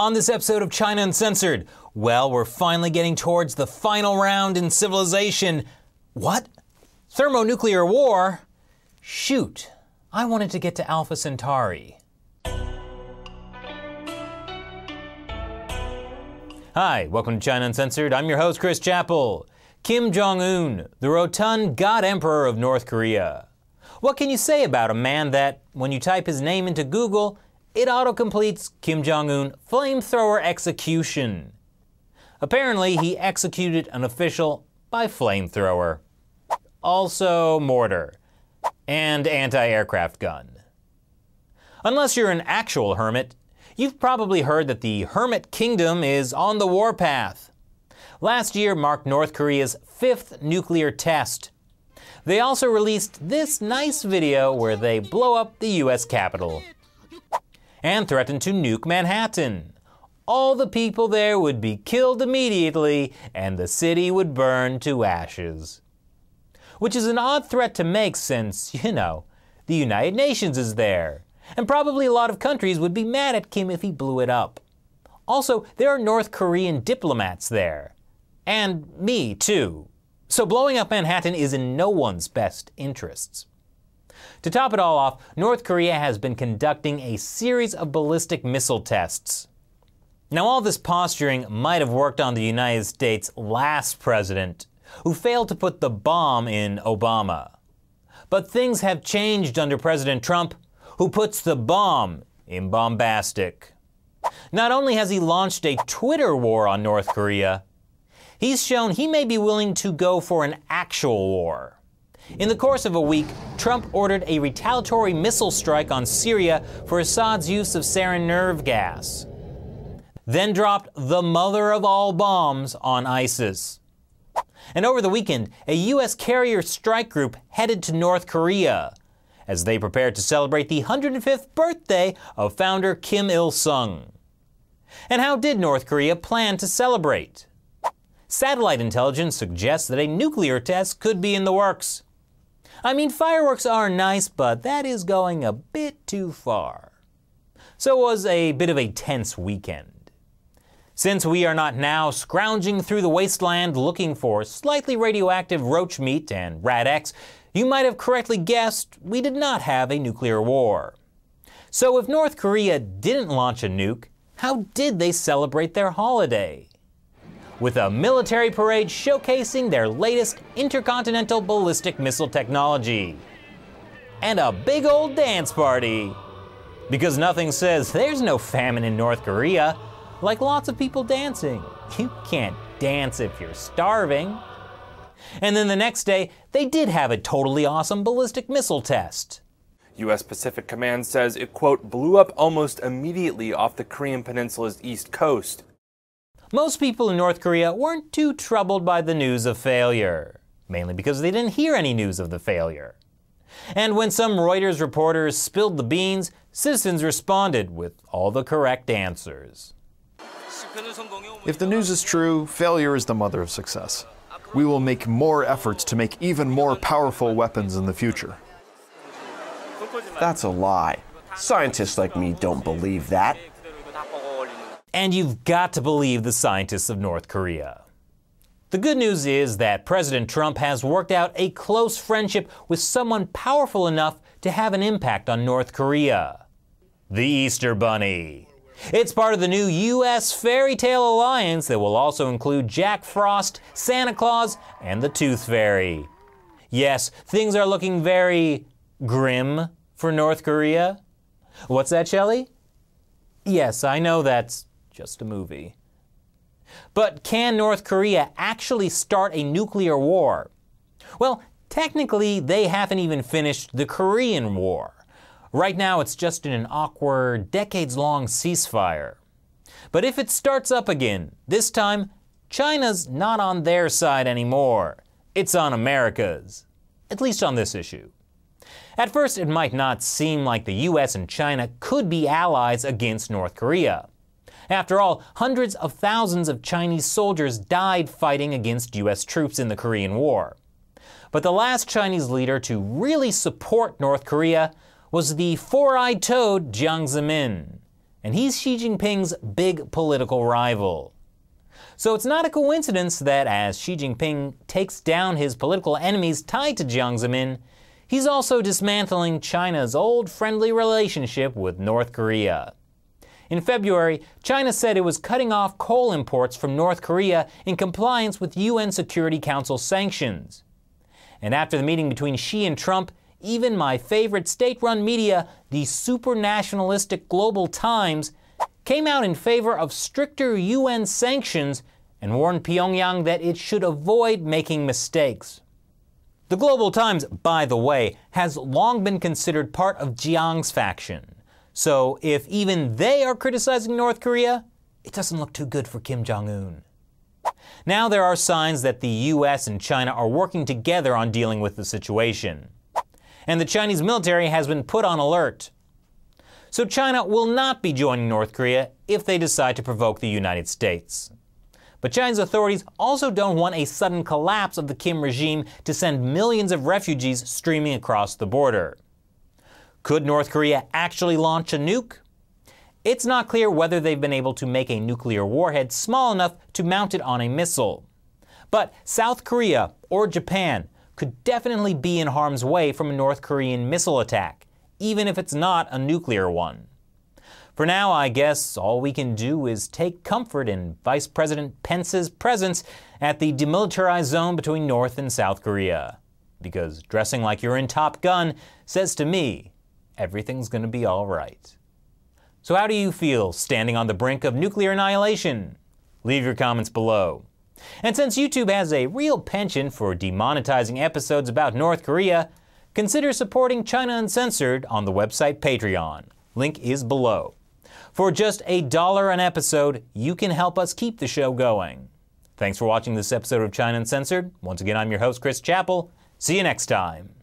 On this episode of China Uncensored, well, we're finally getting towards the final round in civilization. What? Thermonuclear war? Shoot, I wanted to get to Alpha Centauri. Hi, welcome to China Uncensored. I'm your host, Chris Chappell. Kim Jong-un, the rotund God Emperor of North Korea. What can you say about a man that, when you type his name into Google, it autocompletes Kim Jong-un flamethrower execution? Apparently, he executed an official by flamethrower. Also mortar. And anti-aircraft gun. Unless you're an actual hermit, you've probably heard that the Hermit Kingdom is on the warpath. Last year marked North Korea's 5th nuclear test. They also released this nice video where they blow up the US Capitol and threaten to nuke Manhattan. All the people there would be killed immediately and the city would burn to ashes. Which is an odd threat to make since, the United Nations is there. And probably a lot of countries would be mad at Kim if he blew it up. Also, there are North Korean diplomats there. And me, too. So blowing up Manhattan is in no one's best interests. To top it all off, North Korea has been conducting a series of ballistic missile tests. Now, all this posturing might have worked on the United States' last president, who failed to put the bomb in Obama. But things have changed under President Trump, who puts the bomb in bombastic. Not only has he launched a Twitter war on North Korea, he's shown he may be willing to go for an actual war. In the course of a week, Trump ordered a retaliatory missile strike on Syria for Assad's use of sarin nerve gas. Then dropped the mother of all bombs on ISIS. And over the weekend, a U.S. carrier strike group headed to North Korea as they prepared to celebrate the 105th birthday of founder Kim Il-sung. And how did North Korea plan to celebrate? Satellite intelligence suggests that a nuclear test could be in the works. I mean, fireworks are nice, but that is going a bit too far. So it was a bit of a tense weekend. Since we are not now scrounging through the wasteland looking for slightly radioactive roach meat and rat X, you might have correctly guessed we did not have a nuclear war. So if North Korea didn't launch a nuke, how did they celebrate their holiday? With a military parade showcasing their latest intercontinental ballistic missile technology. And a big old dance party. Because nothing says there's no famine in North Korea like lots of people dancing. You can't dance if you're starving. And then the next day, they did have a totally awesome ballistic missile test. U.S. Pacific Command says it, quote, blew up almost immediately off the Korean Peninsula's east coast. Most people in North Korea weren't too troubled by the news of failure, mainly because they didn't hear any news of the failure. And when some Reuters reporters spilled the beans, citizens responded with all the correct answers. If the news is true, failure is the mother of success. We will make more efforts to make even more powerful weapons in the future. That's a lie. Scientists like me don't believe that. And you've got to believe the scientists of North Korea. The good news is that President Trump has worked out a close friendship with someone powerful enough to have an impact on North Korea. The Easter Bunny. It's part of the new U.S. fairy tale alliance that will also include Jack Frost, Santa Claus, and the Tooth Fairy. Yes, things are looking very grim for North Korea. What's that, Shelley? Yes, I know that's just a movie. But can North Korea actually start a nuclear war? Well, technically, they haven't even finished the Korean War. Right now, it's just in an awkward, decades-long ceasefire. But if it starts up again, this time, China's not on their side anymore. It's on America's. At least on this issue. At first, it might not seem like the US and China could be allies against North Korea. After all, hundreds of thousands of Chinese soldiers died fighting against US troops in the Korean War. But the last Chinese leader to really support North Korea was the four-eyed toad Jiang Zemin. and he's Xi Jinping's big political rival. So it's not a coincidence that as Xi Jinping takes down his political enemies tied to Jiang Zemin, he's also dismantling China's old friendly relationship with North Korea. In February, China said it was cutting off coal imports from North Korea in compliance with UN Security Council sanctions. And after the meeting between Xi and Trump, even my favorite state-run media, the super-nationalistic Global Times, came out in favor of stricter UN sanctions and warned Pyongyang that it should avoid making mistakes. The Global Times, by the way, has long been considered part of Jiang's faction. So if even they are criticizing North Korea, it doesn't look too good for Kim Jong-un. Now there are signs that the US and China are working together on dealing with the situation. And the Chinese military has been put on alert. So China will not be joining North Korea if they decide to provoke the United States. But China's authorities also don't want a sudden collapse of the Kim regime to send millions of refugees streaming across the border. Could North Korea actually launch a nuke? It's not clear whether they've been able to make a nuclear warhead small enough to mount it on a missile. But South Korea or Japan could definitely be in harm's way from a North Korean missile attack, even if it's not a nuclear one. For now, I guess all we can do is take comfort in Vice President Pence's presence at the demilitarized zone between North and South Korea. Because dressing like you're in Top Gun says to me, everything's gonna be all right. So how do you feel standing on the brink of nuclear annihilation? Leave your comments below. And since YouTube has a real penchant for demonetizing episodes about North Korea, consider supporting China Uncensored on the website Patreon. Link is below. For just $1 an episode, you can help us keep the show going. Thanks for watching this episode of China Uncensored. Once again, I'm your host, Chris Chappell. See you next time.